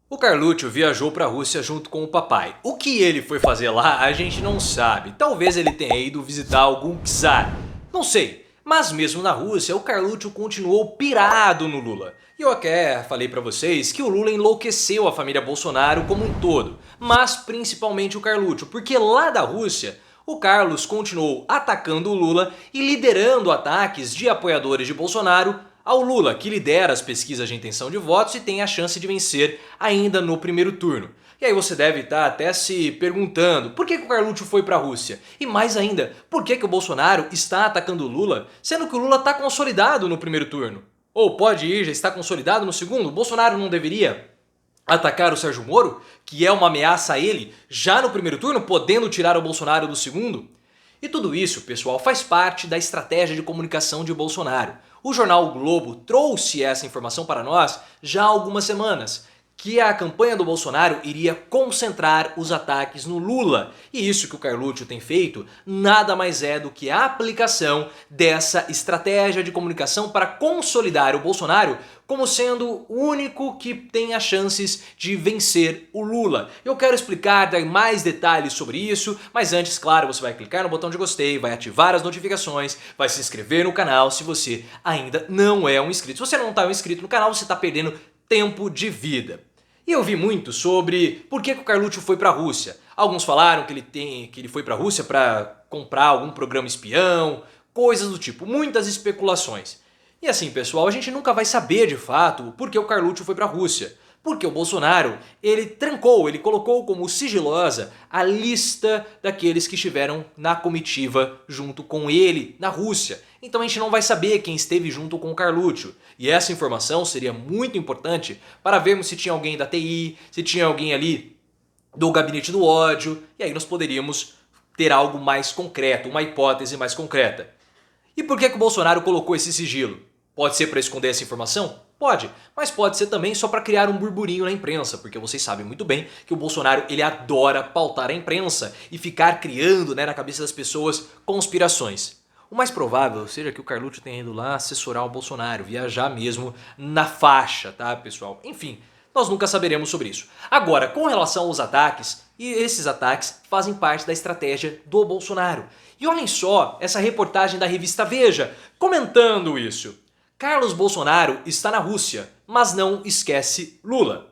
O Carluccio viajou para a Rússia junto com o papai. O que ele foi fazer lá, a gente não sabe. Talvez ele tenha ido visitar algum czar. Não sei. Mas mesmo na Rússia, o Carluccio continuou pirado no Lula. E eu até falei para vocês que o Lula enlouqueceu a família Bolsonaro como um todo. Mas principalmente o Carluccio, porque lá da Rússia, o Carlos continuou atacando o Lula e liderando ataques de apoiadores de Bolsonaro ao Lula, que lidera as pesquisas de intenção de votos e tem a chance de vencer ainda no primeiro turno. E aí você deve estar até se perguntando por que o Carluccio foi para a Rússia? E mais ainda, por que o Bolsonaro está atacando o Lula, sendo que o Lula está consolidado no primeiro turno? Ou pode ir, já está consolidado no segundo? O Bolsonaro não deveria atacar o Sérgio Moro, que é uma ameaça a ele, já no primeiro turno, podendo tirar o Bolsonaro do segundo? E tudo isso, pessoal, faz parte da estratégia de comunicação de Bolsonaro. O jornal o Globo trouxe essa informação para nós já há algumas semanas, que a campanha do Bolsonaro iria concentrar os ataques no Lula. E isso que o Carluccio tem feito nada mais é do que a aplicação dessa estratégia de comunicação para consolidar o Bolsonaro como sendo o único que tem as chances de vencer o Lula. Eu quero explicar, dar mais detalhes sobre isso, mas antes, claro, você vai clicar no botão de gostei, vai ativar as notificações, vai se inscrever no canal se você ainda não é um inscrito. Se você não está inscrito no canal, você está perdendo tempo de vida. E eu vi muito sobre por que o Carluccio foi para a Rússia. Alguns falaram que ele foi para a Rússia para comprar algum programa espião, coisas do tipo, muitas especulações. E assim, pessoal, a gente nunca vai saber de fato por que o Carluccio foi para a Rússia. Porque o Bolsonaro, ele colocou como sigilosa a lista daqueles que estiveram na comitiva junto com ele na Rússia. Então a gente não vai saber quem esteve junto com o Carluccio. E essa informação seria muito importante para vermos se tinha alguém da TI, se tinha alguém ali do gabinete do ódio, e aí nós poderíamos ter algo mais concreto, uma hipótese mais concreta. E por que o Bolsonaro colocou esse sigilo? Pode ser para esconder essa informação? Pode, mas pode ser também só para criar um burburinho na imprensa, porque vocês sabem muito bem que o Bolsonaro ele adora pautar a imprensa e ficar criando, na cabeça das pessoas conspirações. O mais provável seja que o Carluccio tenha ido lá assessorar o Bolsonaro, viajar mesmo na faixa, tá, pessoal? Enfim, nós nunca saberemos sobre isso. Agora, com relação aos ataques, e esses ataques fazem parte da estratégia do Bolsonaro. E olhem só essa reportagem da revista Veja comentando isso. Carlos Bolsonaro está na Rússia, mas não esquece Lula.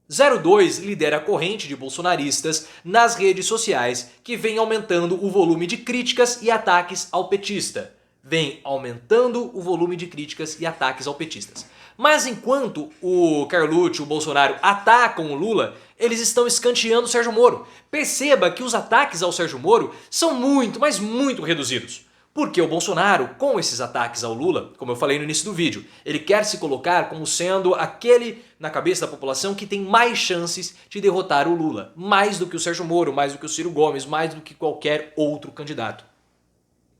02 lidera a corrente de bolsonaristas nas redes sociais que vem aumentando o volume de críticas e ataques ao petista. Vem aumentando o volume de críticas e ataques ao petistas. Mas enquanto o Carluccio e o Bolsonaro atacam o Lula, eles estão escanteando o Sérgio Moro. Perceba que os ataques ao Sérgio Moro são muito, mas muito reduzidos. Porque o Bolsonaro, com esses ataques ao Lula, como eu falei no início do vídeo, ele quer se colocar como sendo aquele na cabeça da população que tem mais chances de derrotar o Lula. Mais do que o Sérgio Moro, mais do que o Ciro Gomes, mais do que qualquer outro candidato.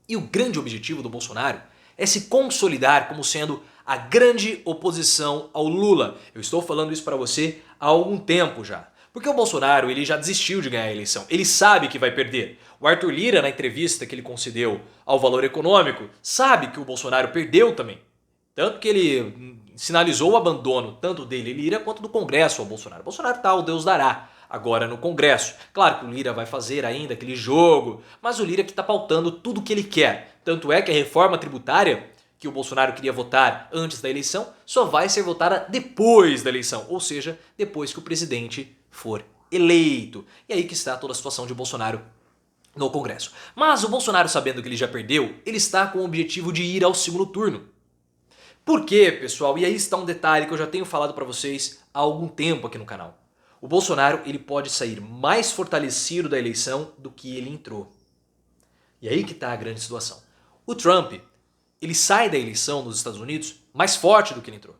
E o grande objetivo do Bolsonaro é se consolidar como sendo a grande oposição ao Lula. Eu estou falando isso para você há algum tempo já. Porque o Bolsonaro ele já desistiu de ganhar a eleição, ele sabe que vai perder. O Arthur Lira, na entrevista que ele concedeu ao Valor Econômico, sabe que o Bolsonaro perdeu também. Tanto que ele sinalizou o abandono tanto dele, Lira, quanto do Congresso ao Bolsonaro. O Bolsonaro está o Deus dará agora no Congresso. Claro que o Lira vai fazer ainda aquele jogo, mas o Lira que está pautando tudo o que ele quer. Tanto é que a reforma tributária que o Bolsonaro queria votar antes da eleição só vai ser votada depois da eleição, ou seja, depois que o presidente for eleito. E aí que está toda a situação de Bolsonaro no Congresso. Mas o Bolsonaro, sabendo que ele já perdeu, ele está com o objetivo de ir ao segundo turno. Por quê, pessoal? E aí está um detalhe que eu já tenho falado para vocês há algum tempo aqui no canal. O Bolsonaro ele pode sair mais fortalecido da eleição do que ele entrou. E aí que está a grande situação. O Trump, ele sai da eleição nos Estados Unidos mais forte do que ele entrou.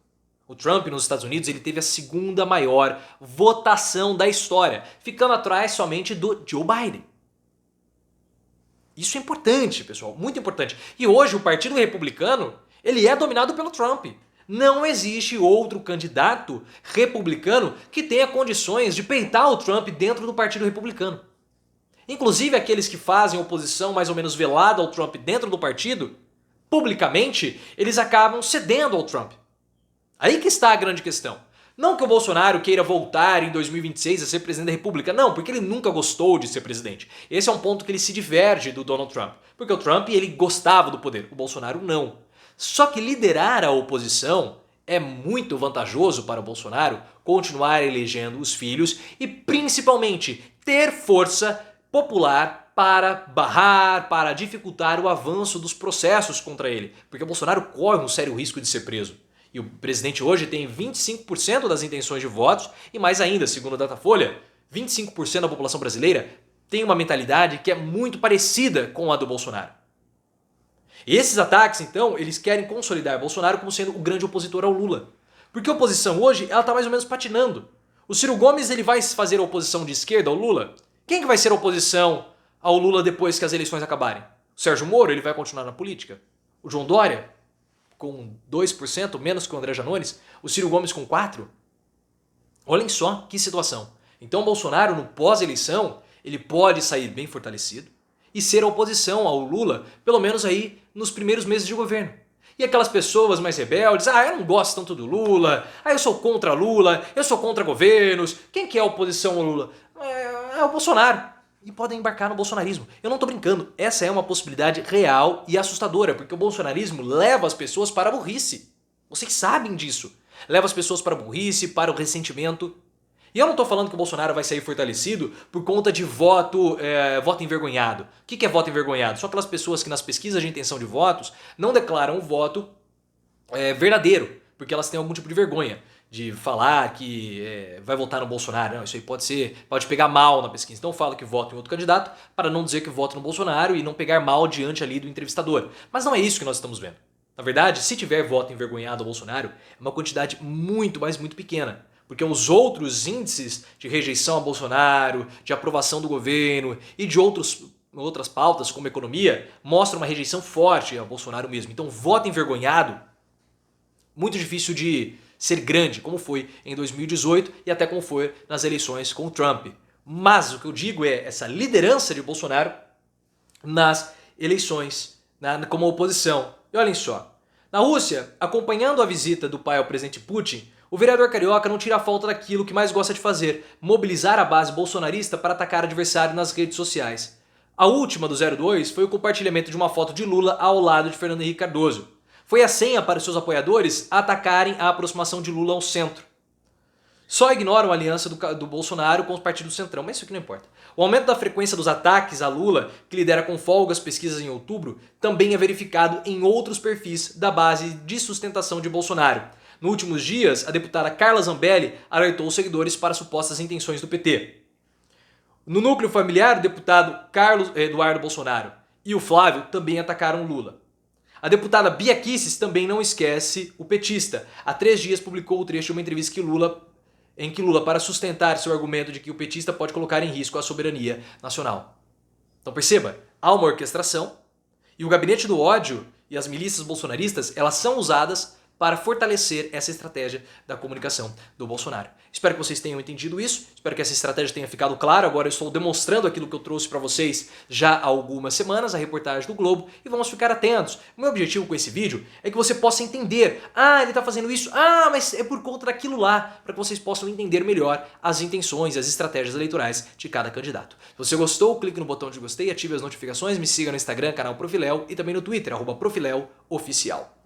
O Trump nos Estados Unidos ele teve a segunda maior votação da história, ficando atrás somente do Joe Biden. Isso é importante, pessoal, muito importante. E hoje o Partido Republicano ele é dominado pelo Trump. Não existe outro candidato republicano que tenha condições de peitar o Trump dentro do Partido Republicano. Inclusive aqueles que fazem oposição mais ou menos velada ao Trump dentro do partido, publicamente, eles acabam cedendo ao Trump. Aí que está a grande questão. Não que o Bolsonaro queira voltar em 2026 a ser presidente da República, não, porque ele nunca gostou de ser presidente. Esse é um ponto que ele se diverge do Donald Trump, porque o Trump ele gostava do poder, o Bolsonaro não. Só que liderar a oposição é muito vantajoso para o Bolsonaro continuar elegendo os filhos e principalmente ter força popular para barrar, para dificultar o avanço dos processos contra ele, porque o Bolsonaro corre um sério risco de ser preso. E o presidente hoje tem 25% das intenções de votos e mais ainda, segundo a Datafolha, 25% da população brasileira tem uma mentalidade que é muito parecida com a do Bolsonaro. E esses ataques, então, eles querem consolidar Bolsonaro como sendo o grande opositor ao Lula. Porque a oposição hoje, ela está mais ou menos patinando. O Ciro Gomes ele vai fazer a oposição de esquerda ao Lula? Quem que vai ser a oposição ao Lula depois que as eleições acabarem? O Sérgio Moro, ele vai continuar na política? O João Dória, com 2%, menos que o André Janones? O Ciro Gomes com 4%? Olhem só que situação. Então Bolsonaro, no pós-eleição, ele pode sair bem fortalecido e ser a oposição ao Lula, pelo menos aí nos primeiros meses de governo. E aquelas pessoas mais rebeldes, eu não gosto tanto do Lula, eu sou contra Lula, eu sou contra governos, quem que é a oposição ao Lula? É o Bolsonaro. E podem embarcar no bolsonarismo. Eu não tô brincando, essa é uma possibilidade real e assustadora, porque o bolsonarismo leva as pessoas para a burrice. Vocês sabem disso. Leva as pessoas para a burrice, para o ressentimento. E eu não estou falando que o Bolsonaro vai sair fortalecido por conta de voto envergonhado. O que é voto envergonhado? São aquelas pessoas que nas pesquisas de intenção de votos não declaram o voto verdadeiro, porque elas têm algum tipo de vergonha de falar que vai votar no Bolsonaro. Não, isso aí pode pegar mal na pesquisa. Então fala que vota em outro candidato para não dizer que vota no Bolsonaro e não pegar mal diante ali do entrevistador. Mas não é isso que nós estamos vendo. Na verdade, se tiver voto envergonhado ao Bolsonaro, é uma quantidade muito, mas muito pequena. Porque os outros índices de rejeição a Bolsonaro, de aprovação do governo e de outras pautas como economia mostram uma rejeição forte ao Bolsonaro mesmo. Então voto envergonhado, muito difícil de ser grande, como foi em 2018 e até como foi nas eleições com o Trump. Mas o que eu digo é essa liderança de Bolsonaro nas eleições como oposição. E olhem só, na Rússia, acompanhando a visita do pai ao presidente Putin, o vereador carioca não tira a falta daquilo que mais gosta de fazer, mobilizar a base bolsonarista para atacar o adversário nas redes sociais. A última do 02 foi o compartilhamento de uma foto de Lula ao lado de Fernando Henrique Cardoso. Foi a senha para os seus apoiadores atacarem a aproximação de Lula ao centro. Só ignoram a aliança do Bolsonaro com os partidos centrão, mas isso aqui não importa. O aumento da frequência dos ataques a Lula, que lidera com folga as pesquisas em outubro, também é verificado em outros perfis da base de sustentação de Bolsonaro. Nos últimos dias, a deputada Carla Zambelli alertou os seguidores para supostas intenções do PT. No núcleo familiar, o deputado Carlos Eduardo Bolsonaro e o Flávio também atacaram Lula. A deputada Bia Kicis também não esquece o petista. Há 3 dias publicou o trecho de uma entrevista em que Lula, para sustentar seu argumento de que o petista pode colocar em risco a soberania nacional. Então perceba, há uma orquestração e o gabinete do ódio e as milícias bolsonaristas, elas são usadas para fortalecer essa estratégia da comunicação do Bolsonaro. Espero que vocês tenham entendido isso, espero que essa estratégia tenha ficado clara. Agora eu estou demonstrando aquilo que eu trouxe para vocês já há algumas semanas, a reportagem do Globo, e vamos ficar atentos. O meu objetivo com esse vídeo é que você possa entender, ele está fazendo isso, mas é por conta daquilo lá, para que vocês possam entender melhor as intenções e as estratégias eleitorais de cada candidato. Se você gostou, clique no botão de gostei, ative as notificações, me siga no Instagram, canal Profiléu, e também no Twitter, @ProfiléuOficial.